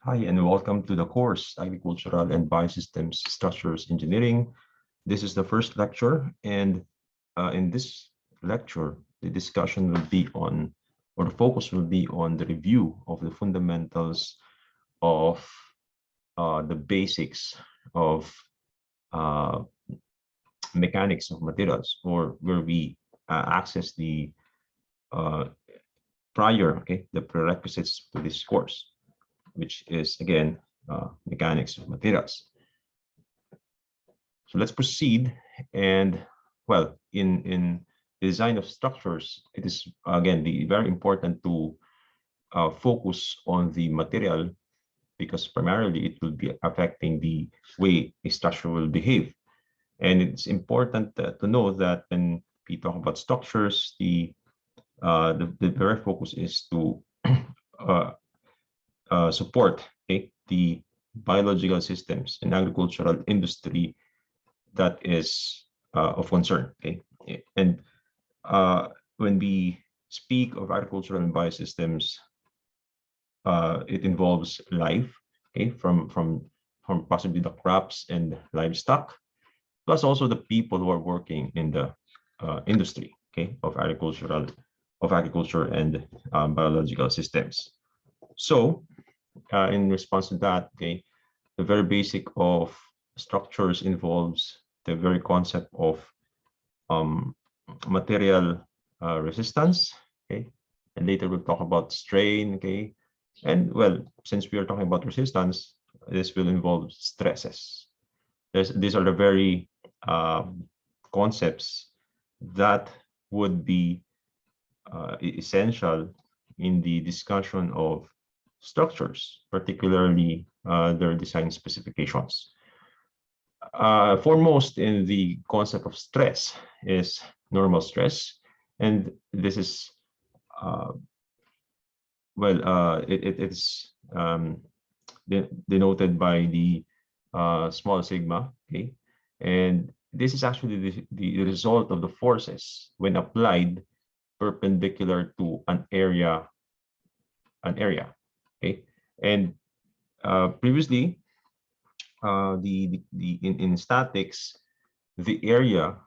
Hi, and welcome to the course Agricultural and Biosystems Structures Engineering. This is the first lecture, and in this lecture, the discussion will be on, or the focus will be on the review of the fundamentals of the basics of uh, mechanics of materials, or where we access the uh, the prerequisites to this course, which is again mechanics of materials. So let's proceed. And well, in design of structures, it is again very important to focus on the material because primarily it will be affecting the way a structure will behave. And it's important to know that when we talk about structures, the very focus is to uh, support the biological systems and agricultural industry that is of concern. Okay, and when we speak of agricultural and biosystems, it involves life, okay, from possibly the crops and livestock, plus also the people who are working in the industry, okay, of agriculture and biological systems. So, in response to that, okay, the very basic of structures involves the very concept of um, material resistance, okay, and later we'll talk about strain, okay, and well, since we are talking about resistance, this will involve stresses. These are the very concepts that would be essential in the discussion of structures, particularly their design specifications. Foremost in the concept of stress is normal stress, and this is uh, it's denoted by the small sigma, okay, and this is actually the result of the forces when applied perpendicular to an area, okay, and previously in statics, the area,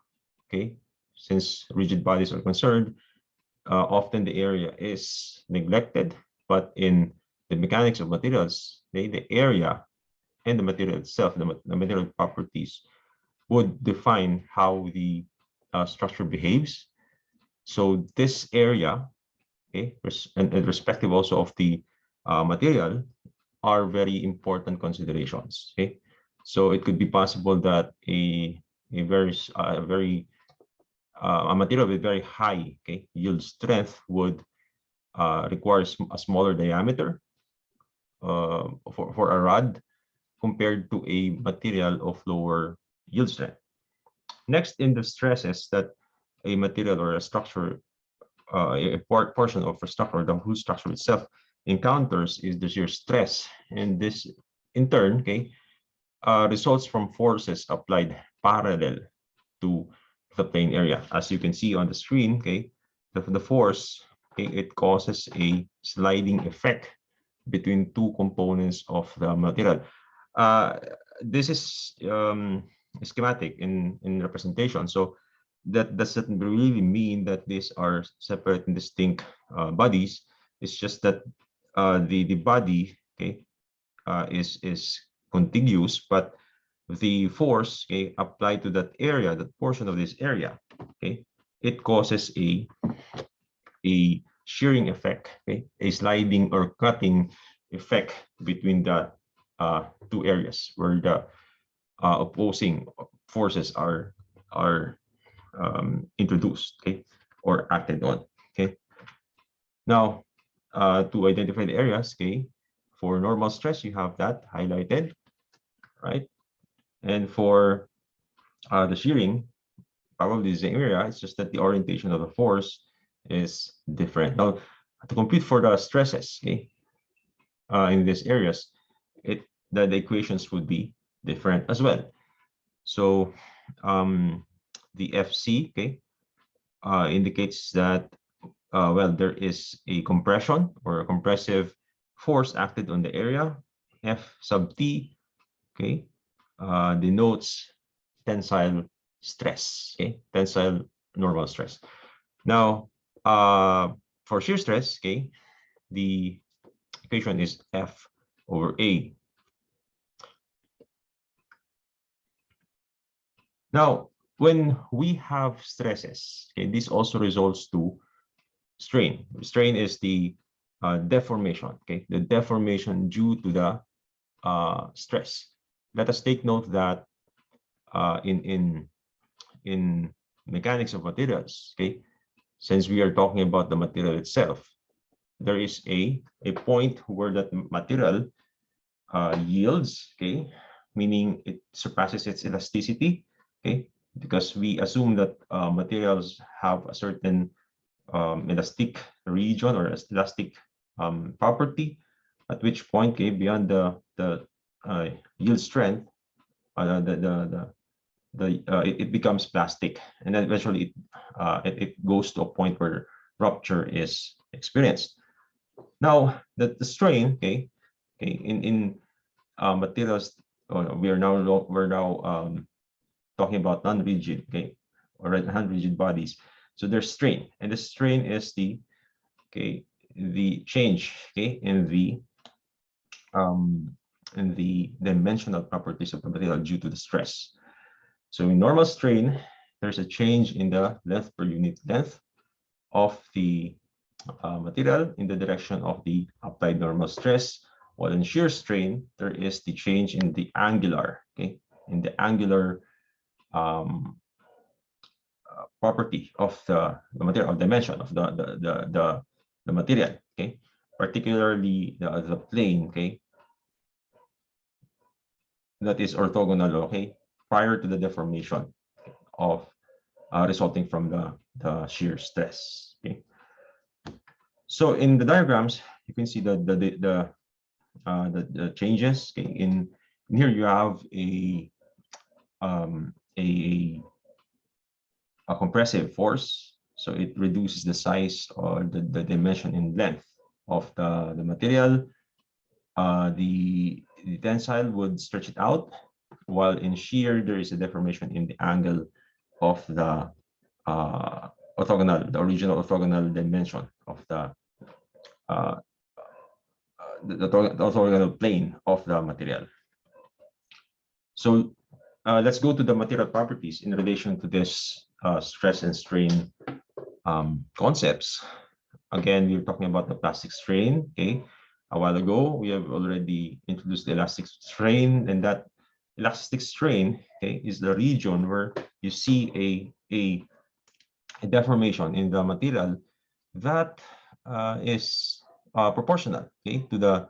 okay, since rigid bodies are concerned, often the area is neglected, but in the mechanics of materials, the area and the material itself, the material properties would define how the structure behaves. So this area, okay, and respective also of the material, are very important considerations. Okay, so it could be possible that a material with very high, okay, yield strength would require a smaller diameter for a rod compared to a material of lower yield strength. Next, in the stresses that a material or a structure, a portion of a structure, the whole structure itself encounters is the shear stress, and this in turn, okay, results from forces applied parallel to the plane area. As you can see on the screen, okay, the force, okay, it causes a sliding effect between two components of the material. Uh, this is schematic in representation. So that doesn't really mean that these are separate and distinct bodies. It's just that the body, okay, is contiguous, but the force, okay, applied to that area, that portion of this area, okay, it causes a shearing effect, okay, a sliding or cutting effect between the two areas where the opposing forces are introduced, okay, or acted on. Okay, now to identify the areas, okay, for normal stress you have that highlighted, right, and for the shearing, probably the same area. It's just that the orientation of the force is different. Now, to compute for the stresses, okay, in these areas, the equations would be different as well. So the FC, okay, indicates that well, there is a compression or a compressive force acted on the area, F sub T, okay, denotes tensile stress, okay, tensile normal stress. Now, for shear stress, okay, the equation is F over A. Now, when we have stresses, okay, this also results to strain. Strain is the deformation, okay, the deformation due to the stress. Let us take note that in mechanics of materials, okay, since we are talking about the material itself, there is a point where that material yields, okay, meaning it surpasses its elasticity, okay, because we assume that materials have a certain elastic region or elastic property, at which point, okay, beyond the yield strength, it becomes plastic, and then eventually it goes to a point where rupture is experienced. Now, the strain, okay, in materials, we're now talking about non-rigid, okay, or non-rigid bodies. So there's strain, and the strain is the change, okay, in the dimensional properties of the material due to the stress. So in normal strain, there's a change in the length per unit length of the material in the direction of the applied normal stress. While in shear strain, there is the change in the angular, okay, in the angular property of the material, of dimension of the material, okay, particularly the plane, okay, that is orthogonal, okay, prior to the deformation of resulting from the shear stress, okay. So in the diagrams, you can see the changes, okay. In here you have a compressive force, so it reduces the size or the dimension in length of the material. The tensile would stretch it out, while in shear there is a deformation in the angle of the original orthogonal dimension of the orthogonal plane of the material. So let's go to the material properties in relation to this stress and strain concepts. Again, we were talking about the plastic strain, okay. A while ago, we have already introduced the elastic strain, and that elastic strain, okay, is the region where you see a deformation in the material that is proportional, okay, to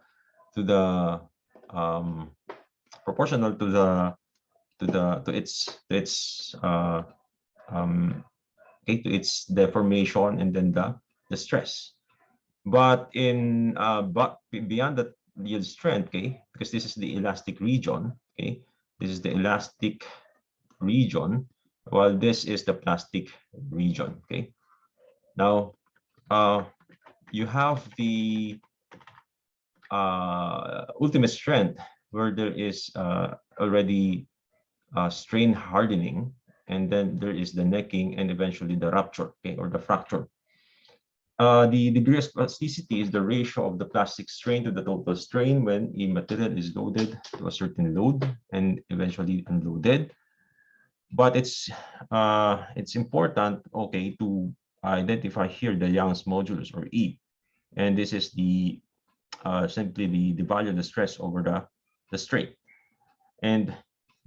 proportional to its okay, to its deformation and then the stress. But in beyond the yield strength, okay, because this is the elastic region, okay, this is the elastic region, while this is the plastic region, okay. Now, you have the ultimate strength where there is already strain hardening, and then there is the necking and eventually the rupture, okay, or the fracture. The degree of plasticity is the ratio of the plastic strain to the total strain when a material is loaded to a certain load and eventually unloaded. But it's important, okay, to identify here the Young's modulus, or E, and this is the simply the value of the stress over the strain. And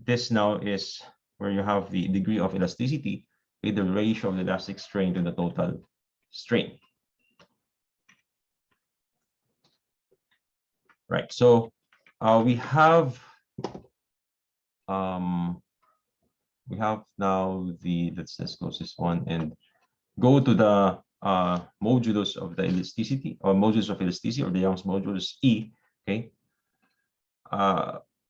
this now is where you have the degree of elasticity with the ratio of the elastic strain to the total strain. Right. So we have now let's close this one and go to the modulus of the elasticity, or modulus of elasticity, or the Young's modulus, E. Okay.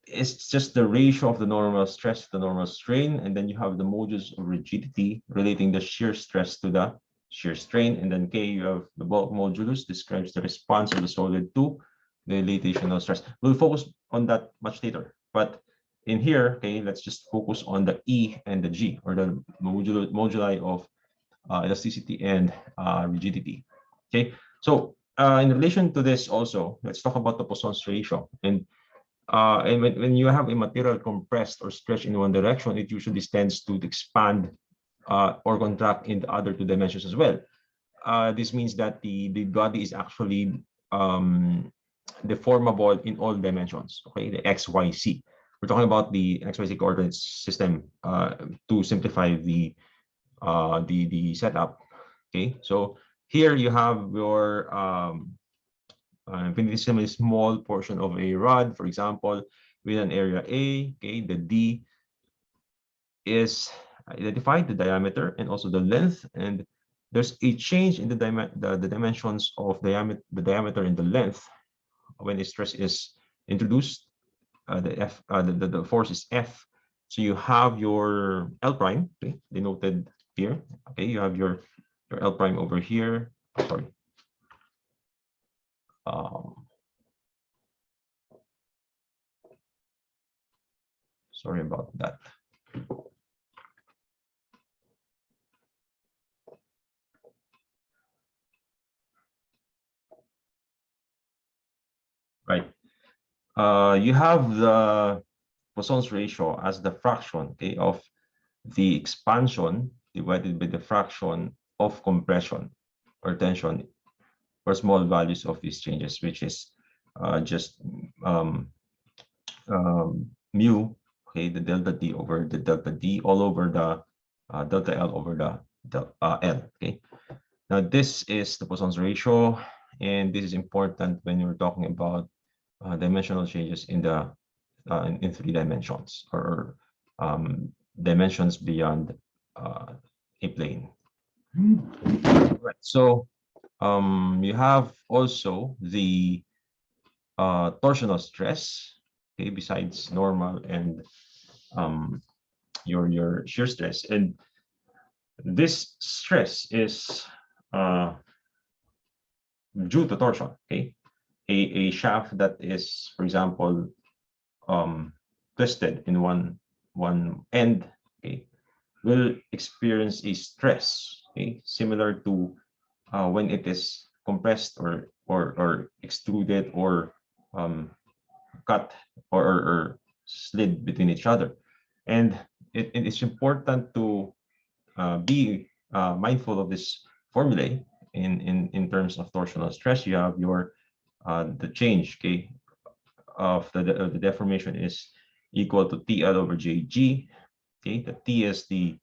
It's just the ratio of the normal stress to the normal strain, and then you have the modulus of rigidity relating the shear stress to the shear strain, and then K, you have the bulk modulus, describes the response of the solid to the dilatational stress. We'll focus on that much later. But in here, okay, let's just focus on the E and the G, or the moduli of elasticity and rigidity. Okay, so in relation to this also, let's talk about the Poissons ratio. And when you have a material compressed or stretched in one direction, it usually tends to expand or contract in the other two dimensions as well. This means that the body is actually deformable in all dimensions. Okay, the X, Y, Z. We're talking about the XYZ coordinate system to simplify the setup. Okay, so here you have your infinitesimally small portion of a rod, for example, with an area A. Okay, the D is identified, the diameter and also the length, and there's a change in the dimensions of the diameter and the length when the stress is introduced. The force is F. So you have your L prime, okay, denoted here. Okay, you have your L prime over here. Sorry. Sorry about that. Right. You have the Poissons ratio as the fraction, okay, of the expansion divided by the fraction of compression or tension for small values of these changes, which is just mu, okay, the delta T over the delta D all over the delta L over the L, okay. Now this is the Poissons ratio, and this is important when you're talking about dimensional changes in the in 3 dimensions, or dimensions beyond a plane. Right. So you have also the torsional stress, okay, besides normal and your shear stress, and this stress is due to torsion. Okay, a shaft that is, for example, twisted in one end, okay, will experience a stress, okay, similar to when it is compressed or extruded or cut or slid between each other. And it is important to be mindful of this formulae in terms of torsional stress. You have your the change, okay, of the deformation is equal to TL over JG. Okay, the T is the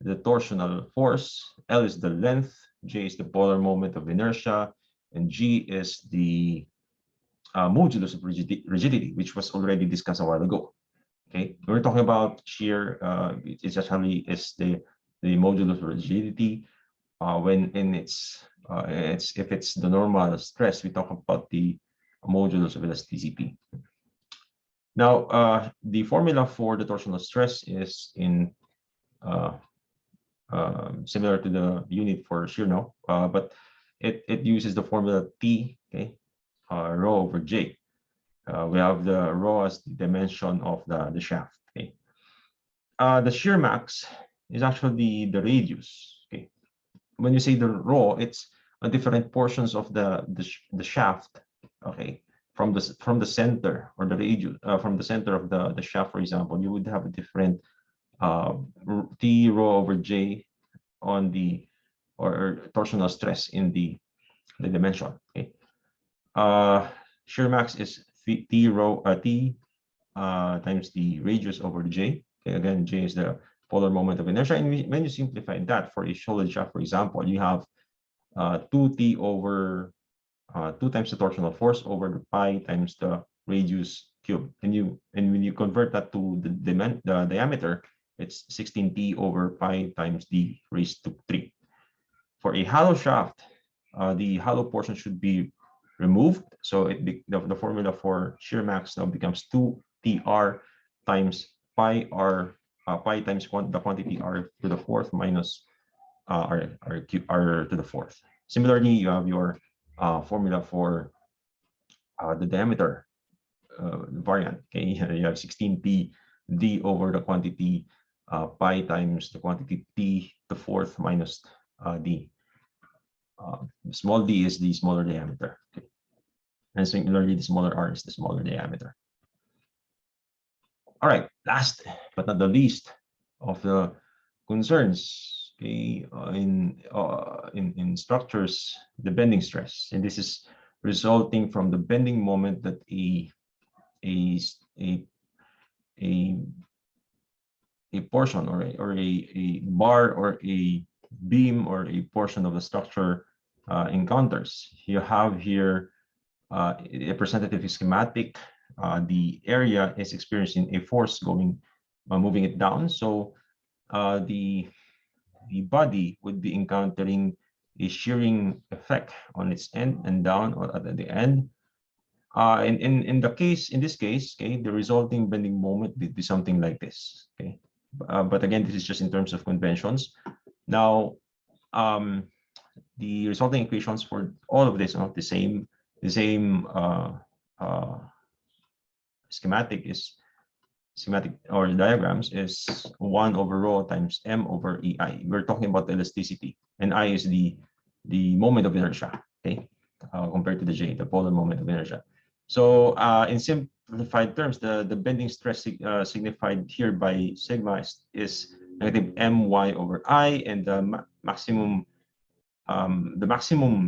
torsional force, L is the length, J is the polar moment of inertia, and G is the modulus of rigidity, which was already discussed a while ago. Okay, we're talking about shear. It's actually is the modulus of rigidity. When in its if it's the normal stress, we talk about the modulus of elasticity. Now, the formula for the torsional stress is in similar to the unit for shear now, but it uses the formula T, okay, rho over J. We have the rho as the dimension of the shaft. Okay, the shear max is actually the radius. Okay, when you say the rho, it's different portions of the shaft. Okay, from the center or the radius from the center of the shaft, for example, you would have a different T rho over J on the or torsional stress in the dimension. Okay, shear max is T rho T times the radius over the J. Okay, again, J is the polar moment of inertia, and when you simplify that for a solid shaft, for example, you have 2T over 2 times the torsional force over the pi times the radius cube, and when you convert that to the diameter, it's 16T over pi times d raised to 3. For a hollow shaft, the hollow portion should be removed, so the formula for shear max now becomes 2TR times pi r pi times the quantity r to the fourth minus r to the fourth. Similarly, you have your formula for the diameter variant. Okay, you have 16p d over the quantity pi times the quantity t to the fourth minus d. Small d is the smaller diameter. Okay. And similarly, the smaller r is the smaller diameter. All right, last but not the least of the concerns, okay, in structures, the bending stress, and this is resulting from the bending moment that a a a, a portion or a bar or a beam or a portion of the structure encounters. You have here a representative schematic. The area is experiencing a force moving it down. So the body would be encountering a shearing effect on its end and down or at the end. In this case, okay, the resulting bending moment would be something like this. Okay, but again, this is just in terms of conventions. Now, the resulting equations for all of this are the same. The same schematic or diagrams is 1 over rho times m over ei. We're talking about elasticity, and I is the moment of inertia. Okay, compared to the j, the polar moment of inertia. So in simplified terms, the bending stress signified here by sigma is negative my over I, and the maximum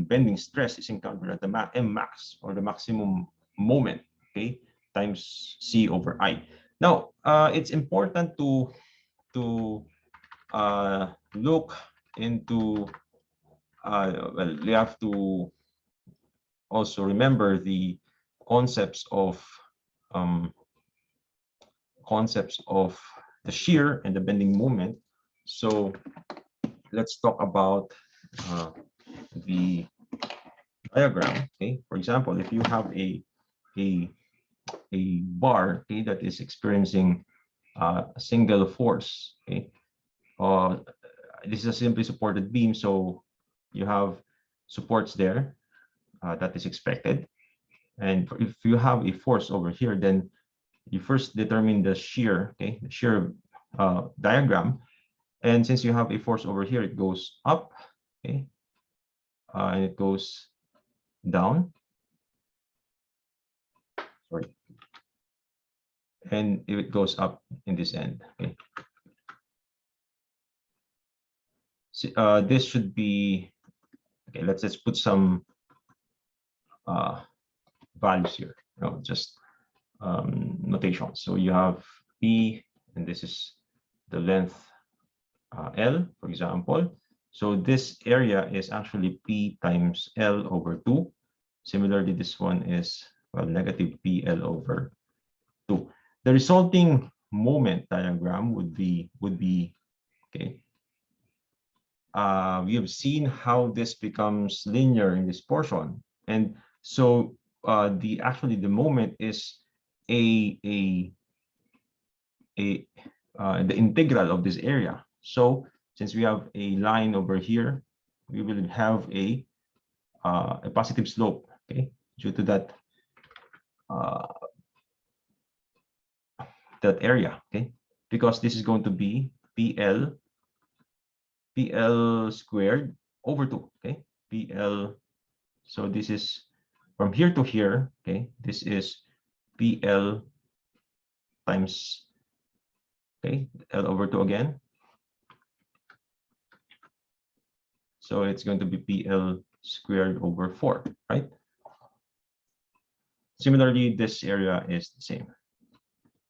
bending stress is encountered at the m max, or the maximum moment, okay, times c over I. Now, it's important to look into well, you have to also remember the concepts of um, the shear and the bending moment. So let's talk about the diagram. Okay, for example, if you have a bar, okay, that is experiencing a single force, okay, this is a simply supported beam, so you have supports there that is expected. And if you have a force over here, then you first determine the shear, okay, the shear diagram. And since you have a force over here, it goes up, okay, and it goes down. Sorry. And if it goes up in this end, okay. So, this should be, okay, let's just put some values here, just notation. So you have P, and this is the length L, for example. So this area is actually P times L over 2. Similarly, this one is, well, negative PL over 2. The resulting moment diagram would be okay. We have seen how this becomes linear in this portion, and so the moment is the integral of this area. So since we have a line over here, we will have a positive slope, okay, due to that that area, okay, because this is going to be PL squared over 2, okay, PL. So this is from here to here, okay, this is PL times, okay, L over 2 again. So it's going to be PL squared over 4, right? Similarly, this area is the same.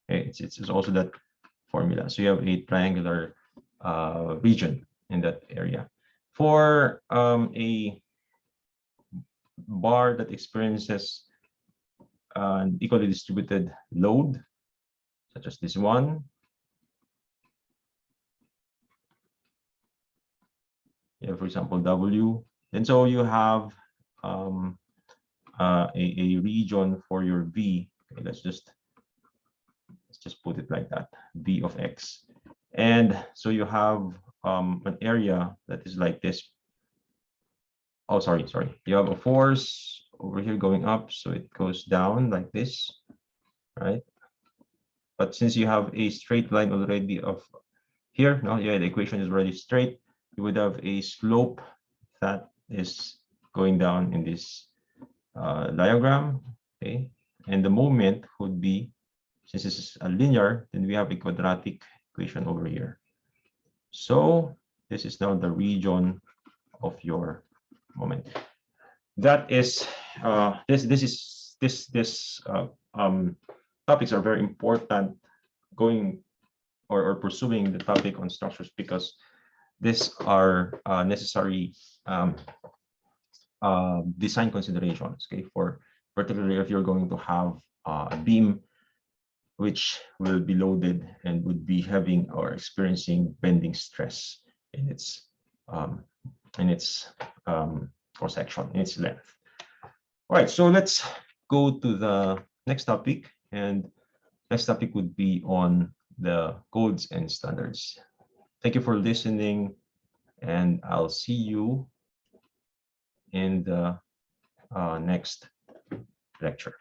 Okay, it's also that formula. So you have a triangular region in that area. For a bar that experiences an equally distributed load, such as this one, yeah, for example, W, and so you have a region for your V. Okay, let's just put it like that, V of X. And so you have an area that is like this. Oh, sorry. You have a force over here going up, so it goes down like this. right? But since you have a straight line already of here, no, yeah, the equation is already straight. You would have a slope that is going down in this diagram, okay? And the moment would be, since this is a linear, then we have a quadratic equation over here. So this is now the region of your moment. That is topics are very important going or pursuing the topic on structures, because these are necessary design considerations, okay, for particularly if you're going to have a beam which will be loaded and would be having or experiencing bending stress in its um, cross section, in its length. All right, so let's go to the next topic, and next topic would be on the codes and standards. Thank you for listening, and I'll see you in the next lecture.